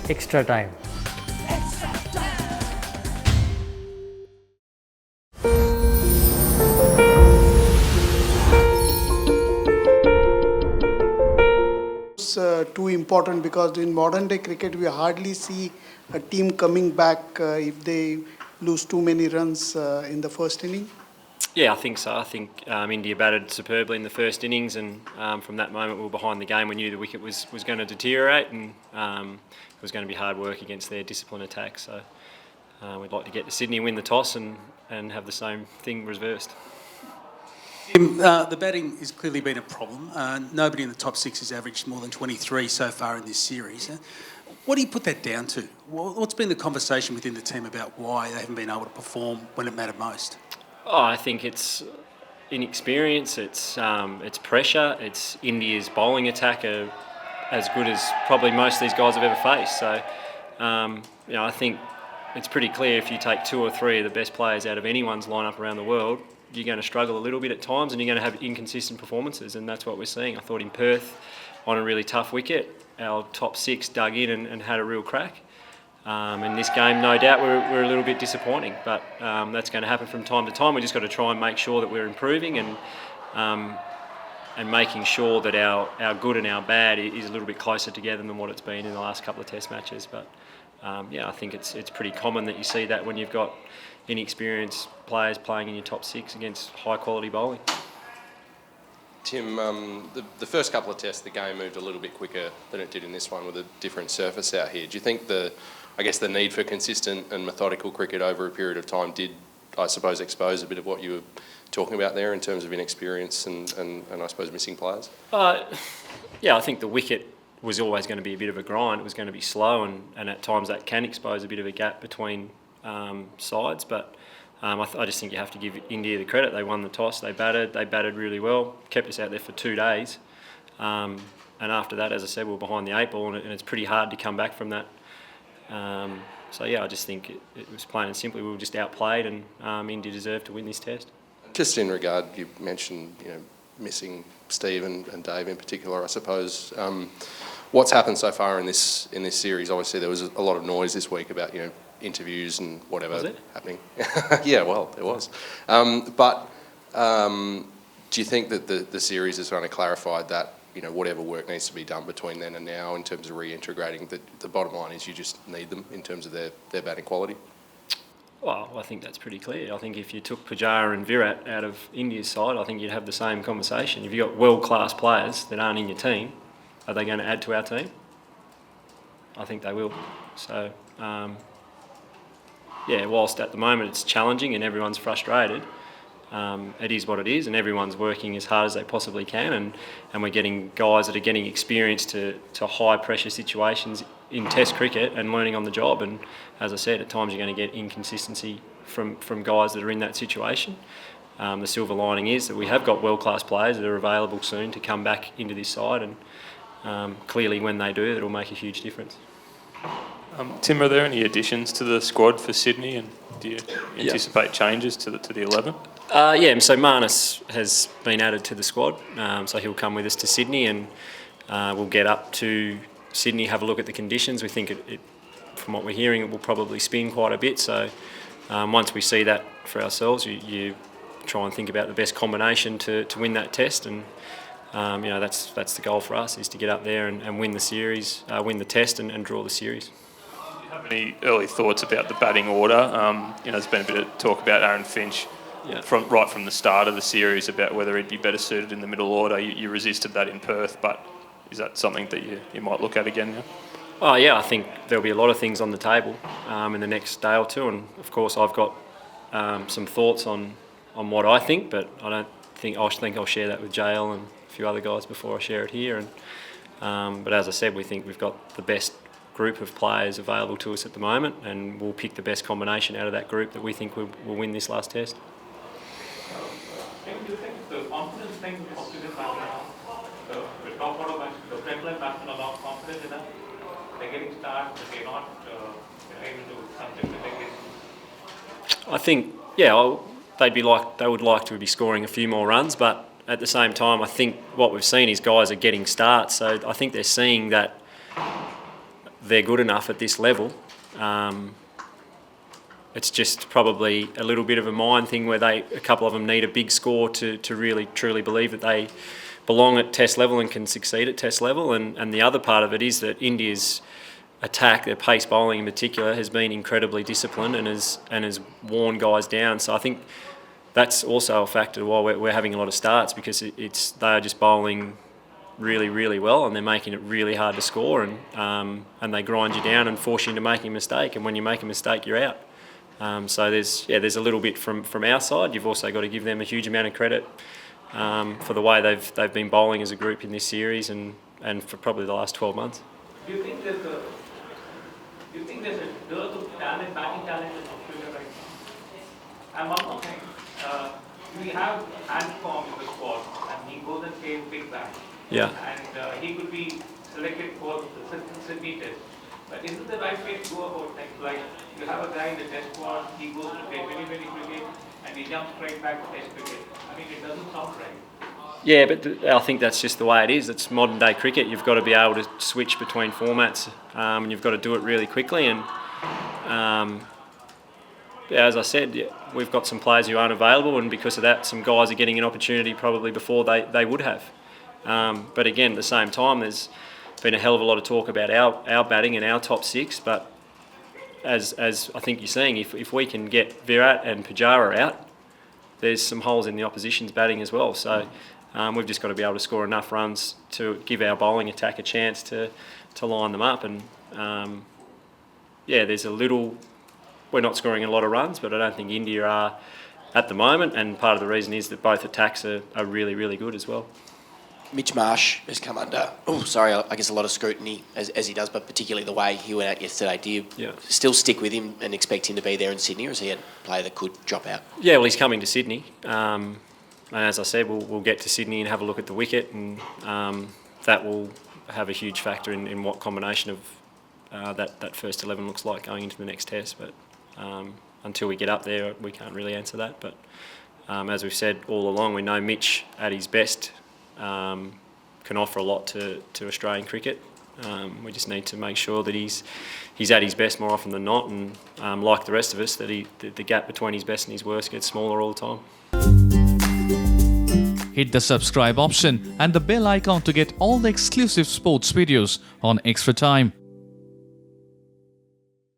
extra time. Too important because in modern day cricket we hardly see a team coming back if they lose too many runs in the first inning. Yeah, I think so. I think India batted superbly in the first innings, and from that moment we were behind the game. We knew the wicket was going to deteriorate, and it was going to be hard work against their disciplined attack. So we'd like to get to Sydney, win the toss, and have the same thing reversed. The batting has clearly been a problem. Nobody in the top six has averaged more than 23 so far in this series. What do you put that down to? What's been the conversation within the team about why they haven't been able to perform when it mattered most? Oh, I think it's inexperience, it's pressure, it's India's bowling attack are as good as probably most of these guys have ever faced. So, I think it's pretty clear if you take two or three of the best players out of anyone's lineup around the world, you're going to struggle a little bit at times and you're going to have inconsistent performances, and that's what we're seeing. I thought in Perth, on a really tough wicket, our top six dug in and had a real crack. In this game, no doubt, we're a little bit disappointing, but that's going to happen from time to time. We've just got to try and make sure that we're improving and making sure that our good and our bad is a little bit closer together than what it's been in the last couple of Test matches. But I think it's pretty common that you see that when you've got inexperienced players playing in your top six against high quality bowling. Tim, the first couple of tests, the game moved a little bit quicker than it did in this one with a different surface out here. Do you think the need for consistent and methodical cricket over a period of time did, I suppose, expose a bit of what you were talking about there in terms of inexperience and I suppose missing players? I think the wicket was always going to be a bit of a grind. It was going to be slow, and at times that can expose a bit of a gap between sides, but I just think you have to give India the credit. They won the toss, they batted really well, kept us out there for 2 days, and after that, as I said, we were behind the 8 ball, and it's pretty hard to come back from that. I just think it was plain and simply we were just outplayed, and India deserved to win this test. Just in regard, you mentioned missing Steve and Dave in particular, I suppose. What's happened so far in this series? Obviously, there was a lot of noise this week about interviews and whatever happening. Yeah, well, there was. But do you think that the series has kind of clarified that whatever work needs to be done between then and now in terms of reintegrating, the bottom line is you just need them in terms of their batting quality? Well, I think that's pretty clear. I think if you took Pujara and Virat out of India's side, I think you'd have the same conversation. If you've got world-class players that aren't in your team, are they going to add to our team? I think they will. So, whilst at the moment it's challenging and everyone's frustrated, it is what it is, and everyone's working as hard as they possibly can, and we're getting guys that are getting experience to high pressure situations in Test cricket and learning on the job. And as I said, at times you're going to get inconsistency from guys that are in that situation. The silver lining is that we have got world-class players that are available soon to come back into this side, and clearly when they do, it'll make a huge difference. Tim, are there any additions to the squad for Sydney, and do you anticipate changes to the 11? So Marsh has been added to the squad, so he'll come with us to Sydney, and we'll get up to Sydney, have a look at the conditions. We think it from what we're hearing, it will probably spin quite a bit. So once we see that for ourselves, you try and think about the best combination to win that test, and that's the goal for us, is to get up there and win the series, win the test, and draw the series. Do you have any early thoughts about the batting order? There's been a bit of talk about Aaron Finch right from the start of the series about whether he'd be better suited in the middle order. You resisted that in Perth, but is that something that you might look at again now? Oh yeah, I think there'll be a lot of things on the table in the next day or two, and of course I've got some thoughts on what I think, but I think I'll share that with JL and a few other guys before I share it here. But as I said, we think we've got the best group of players available to us at the moment, and we'll pick the best combination out of that group that we think will win this last test. Do you think the confidence thing of this batsman now, the top order batsman, the front line batsmen are not confident enough? They're getting started, but they're not able to do something that they get. I think, they would like to be scoring a few more runs, but at the same time, I think what we've seen is guys are getting starts. So I think they're seeing that they're good enough at this level. It's just probably a little bit of a mind thing where a couple of them need a big score to really truly believe that they belong at test level and can succeed at test level. And the other part of it is that India's attack, their pace bowling in particular, has been incredibly disciplined and has worn guys down. So I think that's also a factor why we're having a lot of starts, because they are just bowling really, really well, and they're making it really hard to score, and they grind you down and force you into making a mistake. And when you make a mistake, you're out. So there's a little bit from our side. You've also got to give them a huge amount of credit for the way they've been bowling as a group in this series and for probably the last 12 months. Do you think there's a dearth of talent, batting talent in Australia right now? And one more thing, we have Anscombe in the squad, and he goes and plays big bat. Yeah. And he could be selected for the Sydney test. But isn't the right way to go about things? Like, you have a guy in the test squad, he goes to play very cricket, and he jumps straight back to test cricket. I mean, it doesn't sound right. Yeah, but I think that's just the way it is. It's modern day cricket. You've got to be able to switch between formats, and you've got to do it really quickly. And as I said, we've got some players who aren't available, and because of that, some guys are getting an opportunity probably before they would have. But again, at the same time, there's been a hell of a lot of talk about our batting and our top six. But as I think you're seeing, if we can get Virat and Pujara out, there's some holes in the opposition's batting as well. So we've just got to be able to score enough runs to give our bowling attack a chance to line them up. And there's a little. We're not scoring a lot of runs, but I don't think India are at the moment. And part of the reason is that both attacks are really, really good as well. Mitch Marsh has come under, I guess a lot of scrutiny as he does, but particularly the way he went out yesterday. Do you still stick with him and expect him to be there in Sydney, or is he a player that could drop out? Yeah, well, he's coming to Sydney. And as I said, we'll get to Sydney and have a look at the wicket, and that will have a huge factor in what combination of that first 11 looks like going into the next test. But until we get up there, we can't really answer that. But as we've said all along, we know Mitch at his best can offer a lot to Australian cricket. We just need to make sure that he's at his best more often than not, and like the rest of us, that the gap between his best and his worst gets smaller all the time. Hit the subscribe option and the bell icon to get all the exclusive sports videos on Extra Time.